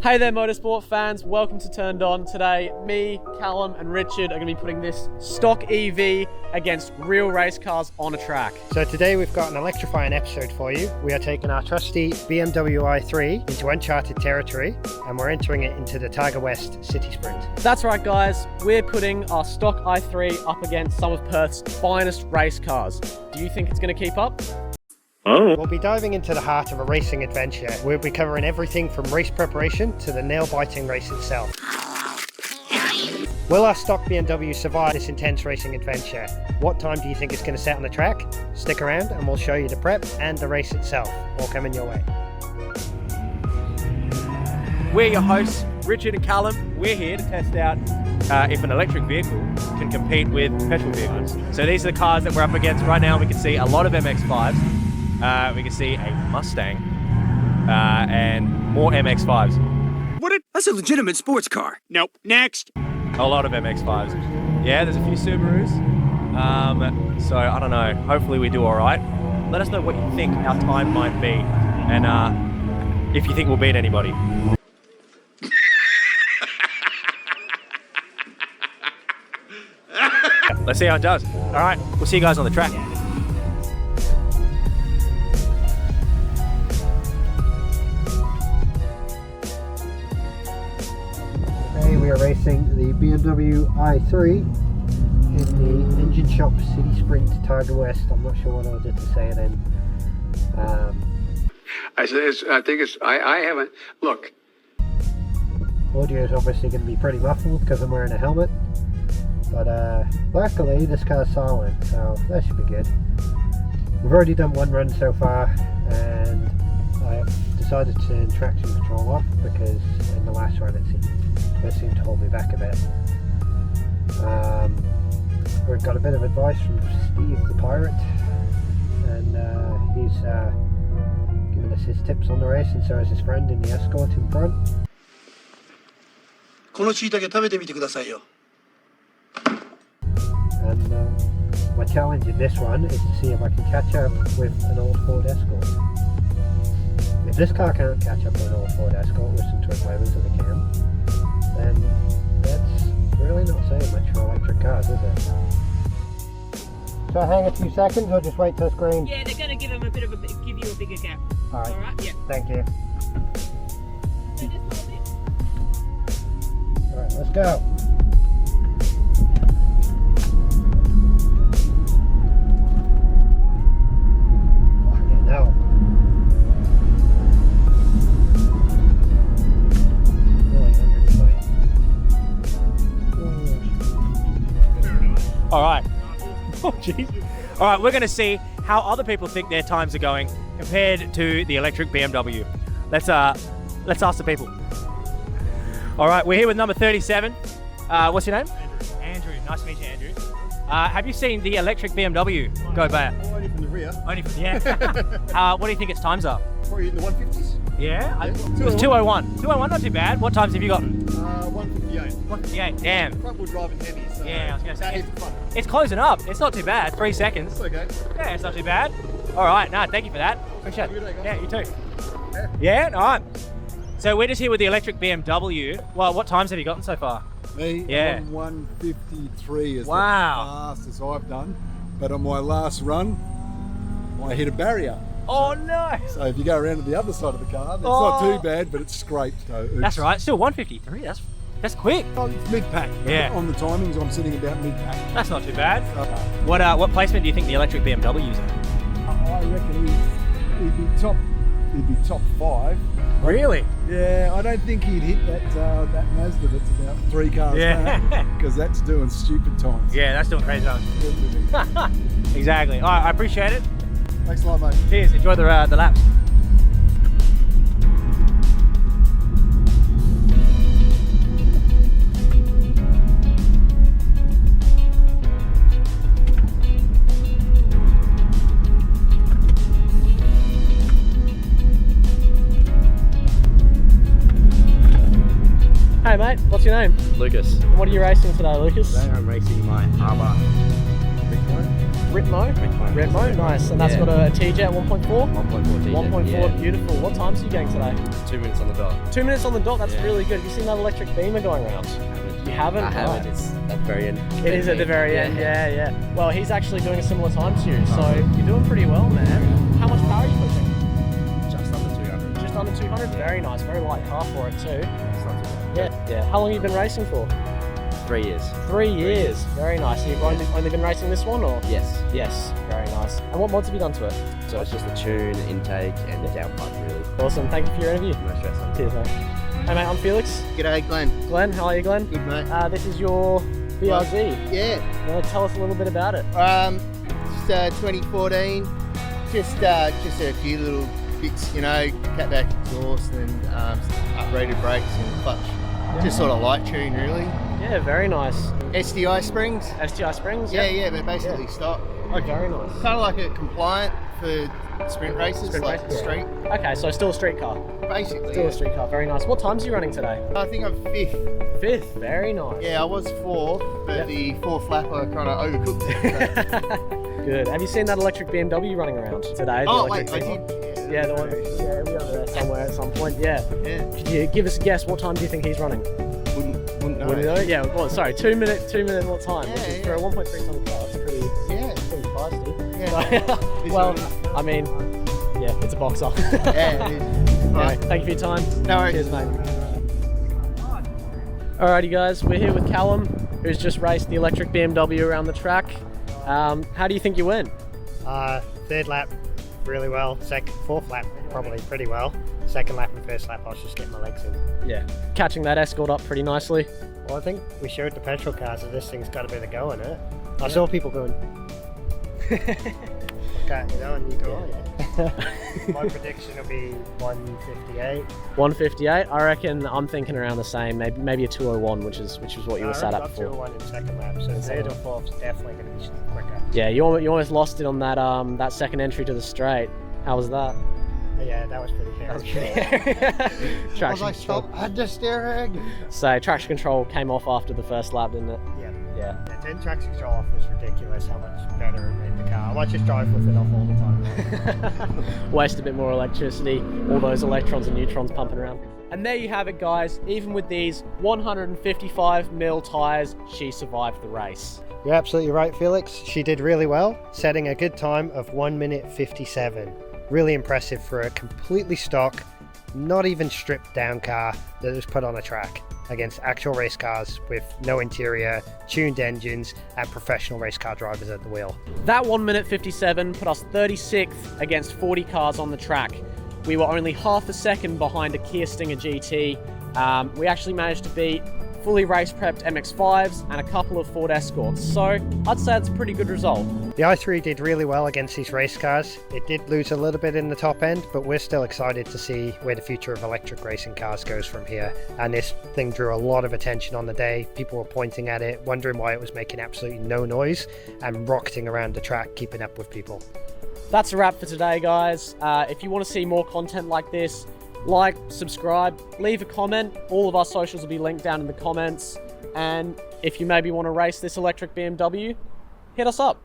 Hey there motorsport fans, welcome to Turned On. Today, me, Callum and Richard are going to be putting this stock EV against real race cars on a track. So today we've got an electrifying episode for you. We are taking our trusty BMW i3 into uncharted territory and we're entering it into the Targa West City Sprint. That's right guys, we're putting our stock i3 up against some of Perth's finest race cars. Do you think it's going to keep up? We'll be diving into the heart of a racing adventure. We'll be covering everything from race preparation to the nail-biting race itself. Will our stock BMW survive this intense racing adventure? What time do you think it's going to set on the track? Stick around and we'll show you the prep and the race itself, all coming your way. We're your hosts, Richard and Callum. We're here to test out if an electric vehicle can compete with petrol vehicles. So these are the cars that we're up against right now. We can see a lot of MX-5s. We can see a Mustang and more MX-5s. That's a legitimate sports car. Nope. Next. A lot of MX-5s. Yeah, there's a few Subarus. So I don't know. Hopefully we do all right. Let us know what you think our time might be, and if you think we'll beat anybody. Let's see how it does. All right, we'll see you guys on the track. We are racing the BMW i3 in the Engine Shop City Sprint Targa West. I'm not sure what I did to say it in. I haven't. Look. Audio is obviously going to be pretty muffled because I'm wearing a helmet. But luckily this car's silent, so that should be good. We've already done one run so far and I decided to turn traction control off because in the last run it seemed to hold me back a bit. We've got a bit of advice from Steve the Pirate, and he's giving us his tips on the race, and so is his friend in the Escort in front. この椎茸食べてみてくださいよ。 And my challenge in this one is to see if I can catch up with an old Ford Escort. If this car can't catch up with an old Ford Escort with some twin levers and a cam, then that's really not saying much for electric cars, is it? So hang a few seconds or just wait till it's green? Yeah, they're going to give you a bigger gap. Alright, Yeah. thank you. So just hold it. Alright, let's go. Fucking hell. All right. Oh, jeez. All right, we're going to see how other people think their times are going compared to the electric BMW. Let's ask the people. All right, we're here with number 37. What's your name? Andrew. Nice to meet you, Andrew. Have you seen the electric BMW go by? Only from the rear. Only from, yeah. What do you think its times are? Probably in the 150s. Yeah? It was 201. 201, not too bad. What times have you gotten? 158. 158, damn. Front wheel driving heavy, so Yeah, I was going to say. that is fun. It's closing up. It's not too bad. 3 seconds. It's okay. Yeah, it's not too bad. All right, no, thank you for that. Appreciate Have a it. good day, guys. Yeah, you too. Yeah, all right. So we're just here with the electric BMW. Well, what times have you gotten so far? Me, Yeah. I'm on 153 is Wow. the fastest I've done. But on my last run, I hit a barrier. Oh, no. So if you go around to the other side of the car, it's Oh. not too bad, but it's scraped. So oops. That's right. Still 153. That's quick. Oh, it's mid-pack. Yeah. On the timings, I'm sitting about mid-pack. That's not too bad. What placement do you think the electric BMW is in? I reckon he'd be top 5. Really? Yeah, I don't think he'd hit that Mazda that's about 3 cars Yeah. back, because that's doing stupid times. Yeah, that's doing crazy times. Exactly. All right, I appreciate it. Thanks a lot, mate. Cheers. Enjoy the laps. Hey mate, what's your name? Lucas. What are you racing today, Lucas? Today I'm racing my Harbour. Ritmo, nice. And that's got a TJ at 1.4? 1.4 TJ. 1.4, beautiful. What times are you getting today? 2 minutes on the dot. 2 minutes on the dot, that's really good. Have you seen that electric beamer going around? You haven't? I haven't. It's at the very end. It is at the very end, yeah. Well, he's actually doing a similar time to you, so you're doing pretty well, man. How much power are you pushing? Just under 200. Just under 200? Very nice, very light car for it too. It's not too bad. Yeah. How long have you been racing for? 3 years. 3 years, very nice. You've only been racing this one, or? Yes. Yes, very nice. And what mods have you done to it? So it's just the tune, intake, and the downpipe, really. Awesome, thank you for your interview. No stress on it. Cheers, mate. Hey mate, I'm Felix. G'day, Glenn. Glenn, how are you, Glenn? Good, mate. This is your BRZ. Yeah. You want to tell us a little bit about it? It's 2014. Just a few little bits, you know, catback exhaust and uprated brakes and clutch. Just sort of light tune, really. Yeah, very nice. STI springs. STI springs? Yeah, but basically stock. Oh, very nice. Kind of like a compliant for sprint races, like the street. Okay, so still a street car. Basically. Still a street car, very nice. What times are you running today? I think I'm 5th. 5th, very nice. Yeah, I was 4th, but the 4th lap I kind of overcooked it. Good. Have you seen that electric BMW running around today? Oh, wait, I did. Yeah, the one. Yeah, it'll be over there somewhere at some point. Yeah. Yeah. Could you give us a guess? What time do you think he's running? Wouldn't know. Wouldn't know? Yeah. Well, sorry, 2 minute. What time? Yeah, which is yeah. for a 1.3 ton car. It's pretty feisty. Yeah. Well, I mean, yeah, it's a boxer. Yeah, it is. Anyway, thank you for your time. No worries. Cheers, mate. Alrighty, guys, we're here with Callum, who's just raced the electric BMW around the track. How do you think you went? Third lap, really well. Fourth lap, probably pretty well. Second lap and first lap, I was just getting my legs in. Yeah. Catching that escort up pretty nicely. Well, I think we showed the petrol cars that this thing's got a bit of go in it. I saw people going, okay, you know, and you go, oh yeah. My prediction will be 158. 158. I reckon I'm thinking around the same. Maybe a 201, which is what you were sat up for. 201 in second lap, so third or fourth's definitely going to be quicker. Yeah, you almost lost it on that that second entry to the straight. How was that? Yeah, that was pretty hairy. Traction I control. stopped at the steering. So traction control came off after the first lap, didn't it? Yeah. Then traction control off was ridiculous how much better it made the car. I might just drive with it off all the time. Waste a bit more electricity, all those electrons and neutrons pumping around. And there you have it, guys. Even with these 155mm tyres, she survived the race. You're absolutely right, Felix. She did really well, setting a good time of 1 minute 57. Really impressive for a completely stock, not even stripped down car that was put on a track against actual race cars with no interior, tuned engines, and professional race car drivers at the wheel. That 1 minute 57 put us 36th against 40 cars on the track. We were only half a second behind a Kia Stinger GT. We actually managed to beat fully race prepped MX-5s and a couple of Ford Escorts, so I'd say it's a pretty good result. The i3 did really well against these race cars. It did lose a little bit in the top end, but we're still excited to see where the future of electric racing cars goes from here. And this thing drew a lot of attention on the day. People were pointing at it, wondering why it was making absolutely no noise and rocketing around the track, keeping up with people. That's a wrap for today, guys. If you want to see more content like this, like, subscribe, leave a comment. All of our socials will be linked down in the comments. And if you maybe want to race this electric BMW, hit us up.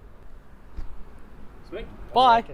Sweet. Bye.